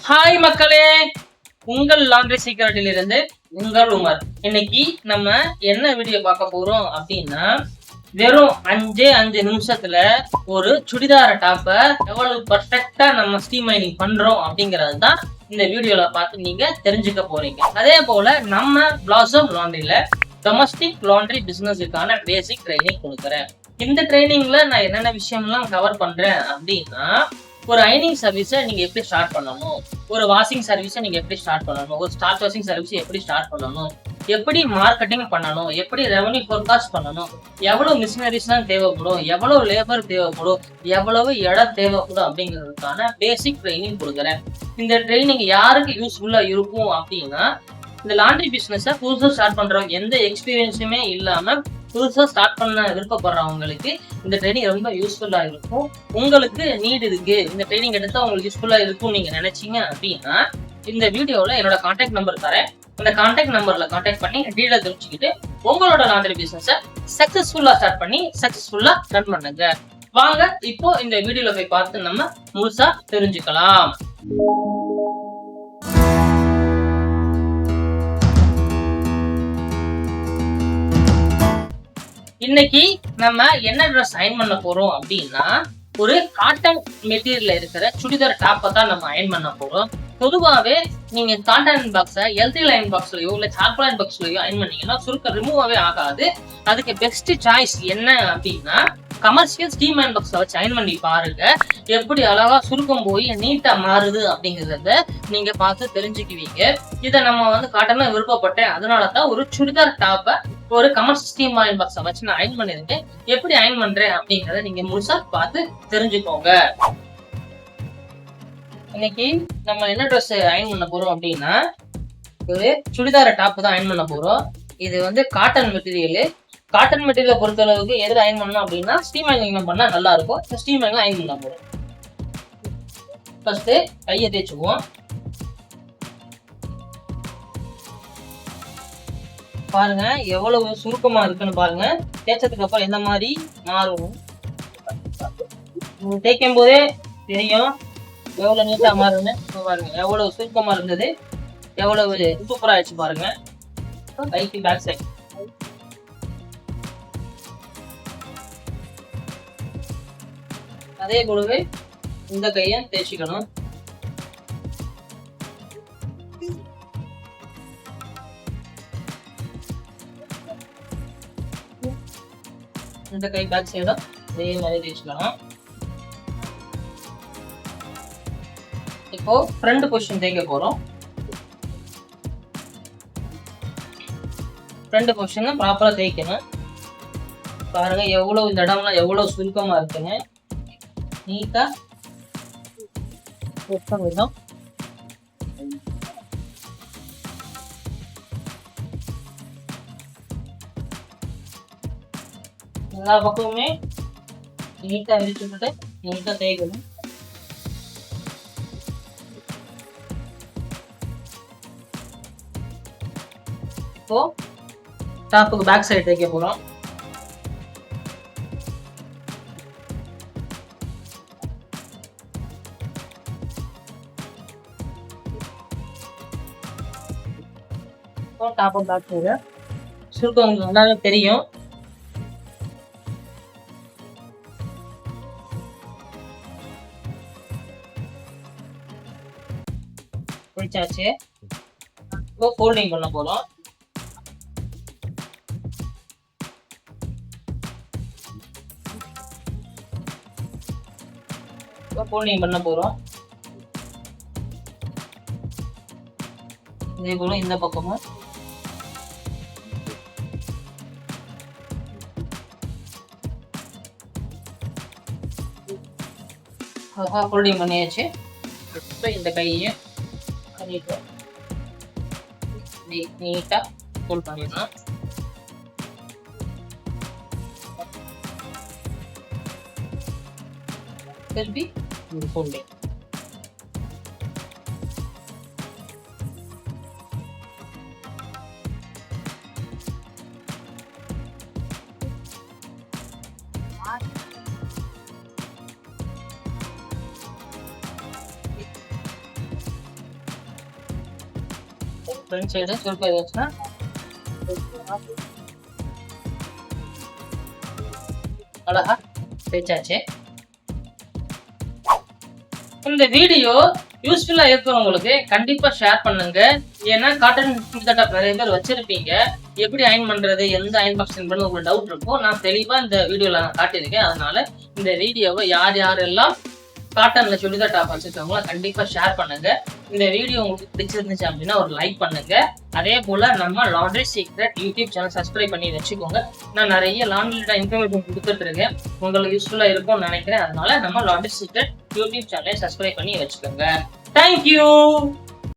Hi மக்களே, உங்கள் laundry சீக்ரெட்டிலிருந்து உங்கள் உமர். இன்னைக்கு நம்ம என்ன வீடியோ பார்க்க போறோம் அப்படின்னா, வெறும் 5 நிமிஷத்துல ஒரு சுடிதார டாப்பை எவ்வளவு பர்ஃபெக்டா நம்ம ஸ்டீம் மைனிங் பண்றோம் அப்படிங்கறது தான் இந்த வீடியோல பார்த்து நீங்க தெரிஞ்சுக்க போறீங்க. அதே போல நம்ம பிளாசம் லாண்ட்ரியில டொமஸ்டிக் லாண்ட்ரி பிசினஸுக்கான பேசிக் ட்ரைனிங் கொடுக்குறேன். இந்த ட்ரைனிங்ல நான் என்னென்ன விஷயம்லாம் கவர் பண்றேன் அப்படின்னா, ஒரு அயனிங் சர்வீஸை நீங்க எப்படி ஸ்டார்ட் பண்ணணும், ஒரு வாஷிங் சர்வீஸை நீங்க எப்படி ஸ்டார்ட் பண்ணணும், ஒரு ஸ்டார்ட் வாஷிங் சர்வீஸ் எப்படி ஸ்டார்ட் பண்ணணும், எப்படி மார்க்கெட்டிங் பண்ணணும், எப்படி ரெவன்யூ ஃபோர்காஸ்ட் பண்ணணும், எவ்வளவு மிஷினரிஸ்லாம் தேவைப்படும், எவ்வளவு லேபர் தேவைப்படும், எவ்வளவு இடம் தேவைப்படும் அப்படிங்கிறதுக்கான பேசிக் ட்ரைனிங் கொடுக்குறேன். இந்த ட்ரைனிங் யாருக்கு யூஸ்ஃபுல்லா இருக்கும் அப்படின்னா, இந்த லாண்ட்ரி பிசினஸை புதுசாக ஸ்டார்ட் பண்றவங்க, எந்த எக்ஸ்பீரியன்ஸுமே இல்லாம புதுசாக ஸ்டார்ட் பண்ண விருப்பப்படுறவங்களுக்கு இந்த ட்ரைனிங் ரொம்ப யூஸ்ஃபுல்லா இருக்கும். உங்களுக்கு நீட் இருக்கு, இந்த ட்ரைனிங் எடுத்தா உங்களுக்கு யூஸ்ஃபுல்லா இருக்கும் நீங்க நினைச்சீங்க அப்படின்னா, இந்த வீடியோல என்னோட கான்டாக்ட் நம்பர் தரேன். அந்த கான்டாக்ட் நம்பர்ல கான்டாக்ட் பண்ணி டீடைல் தெரிஞ்சுக்கிட்டு உங்களோட லாண்ட்ரி பிசினஸை சக்சஸ்ஃபுல்லா ஸ்டார்ட் பண்ணி சக்சஸ்ஃபுல்லா ரன் பண்ணுங்க. வாங்க இப்போ இந்த வீடியோல போய் பார்த்து நம்ம முழுசா தெரிஞ்சுக்கலாம். இன்னைக்கு நம்ம என்ன ட்ரெஸ் அயன் பண்ண போறோம் அப்படின்னா, ஒரு காட்டன் மெட்டீரியல்ல இருக்கிற சுடிதார் டாப்பை தான் நம்ம அயன் பண்ண போறோம். பொதுவாகவே நீங்க காட்டன் பாக்ஸை எல்டி லைன் பாக்ஸ்லயோ இல்ல சார்கோல் லைன் பாக்ஸ்லயோ அயன் பண்ணீங்கன்னா சுருக்க ரிமூவாவே ஆகாது. அதுக்கு பெஸ்ட் சாய்ஸ் என்ன அப்படின்னா, கமர்ஷியல் ஸ்டீம் அயன் பாக்ஸை வச்சு அயன் பண்ணி பாருங்க. எப்படி அழகா சுருக்கம் போய் நீட்டா மாறுது அப்படிங்கிறத நீங்க பார்த்து தெரிஞ்சுக்குவீங்க. இதை நம்ம காட்டனா விருப்பப்பட்டேன், அதனாலதான் ஒரு சுடிதார் டாப்பை ஒரு கமர்ஷியல் ஸ்டீம் அயன் பாக்ஸை வச்சு நான் அயன் பண்ணிருக்கேன். எப்படி அயன் பண்றேன் அப்படிங்கறத நீங்க முழுசா பார்த்து தெரிஞ்சுக்கோங்க. இன்னைக்கு நம்ம என்ன ட்ரெஸ் அயன் பண்ண போறோம் அப்படின்னா, ஒரு சுடிதார டாப் தான் அயன் பண்ண போறோம். இது காட்டன் மெட்டீரியல். காட்டன் மெட்டீரியலை பொறுத்த அளவுக்கு எதில் அயன் பண்ணணும் அப்படின்னா, ஸ்டீம் அயனிங் பண்ணா நல்லா இருக்கும். ஸ்டீம் அயனிங் அயன் பண்ண போறோம். ஃபர்ஸ்ட் கையை தேய்ச்சுக்குவோம். பாருங்க எவ்வளவு சுருக்கமா இருக்குன்னு பாருங்க. தேய்ச்சதுக்கு அப்புறம் எந்த மாதிரி மாறும் தேய்க்கும் போதே தெரியும் எவ்வளவு நீட்டா மாறுன்னு. பாருங்க எவ்வளவு சுருக்கமா இருந்தது, எவ்வளவு சூப்பரா ஆயிடுச்சு பாருங்க. கைக்கு பேக் சைட் அதே போலவே இந்த கையை தேய்ச்சிக்கணும். இந்த கை பேக் சைடும் அதே மாதிரி தேய்ச்சிக்கலாம். இப்போ ஃப்ரண்ட் பொசிஷன் தேய்க்க போறோம். ஃப்ரண்ட் பொசிஷனை ப்ராப்பரா தேய்க்கணும். பாருங்க எவ்வளவு இந்த இடம்லாம் எவ்வளவு சுருக்கமா இருக்குன்னு. நீட்டா விதம் எல்லா பக்கமுமே நீட்டா விரிச்சுட்டு நீட்டா தேய்க்கணும். இப்போ டாப்புக்கு பேக் சைடு தேய்க்க போறோம். டாப்பு பேக் சைடு சுருக்கம் உங்களுக்கு நல்லாவே தெரியும். பிடிச்சாச்சு. இப்போ ஃபோல்டிங் பண்ண போறோம். ஃபோல்டிங் பண்ண போறோம். இதே போல இந்த பக்கமும் ஃபோல்டிங் பண்ணியாச்சு. இப்போ இந்த கையை நீட்டா ஃபோல்ட் பண்ணிடலாம். திருப்பி ஃபோல்டிங். ஃப்ரண்ட் சைடு சுருக்க வச்சுன்னா அழகா தேய்ச்சாச்சு. இந்த வீடியோ யூஸ்ஃபுல்லா இருக்கிறவங்களுக்கு கண்டிப்பா ஷேர் பண்ணுங்க. ஏன்னா காட்டன் சுடிதார் டாப் நிறைய பேர் வச்சிருப்பீங்க. எப்படி அயன் பண்றது, எந்த அயன் பாக்ஸ் பண்ண உங்களுக்கு டவுட் இருக்கும். நான் தெளிவா இந்த வீடியோல நான் காட்டியிருக்கேன். அதனால இந்த வீடியோவை யாரெல்லாம் காட்டன்ல சுடிதார் டாப் வச்சிருக்கவங்கள கண்டிப்பா ஷேர் பண்ணுங்க. இந்த வீடியோ உங்களுக்கு பிடிச்சிருந்துச்சு அப்படின்னா ஒரு லைக் பண்ணுங்க. அதே போல நம்ம laundry secret YouTube channel subscribe பண்ணி வச்சுக்கோங்க. நான் நிறைய லாண்ட்ரி இன்ஃபர்மேஷன் கொடுத்துட்டு இருக்கேன். உங்களுக்கு யூஸ்ஃபுல்லா இருக்கும்னு நினைக்கிறேன். அதனால நம்ம லாண்ட்ரி சீக்ரெட் யூடியூப் சேனலை சப்ஸ்கிரைப் பண்ணி வச்சுக்கோங்க. தேங்க்யூ.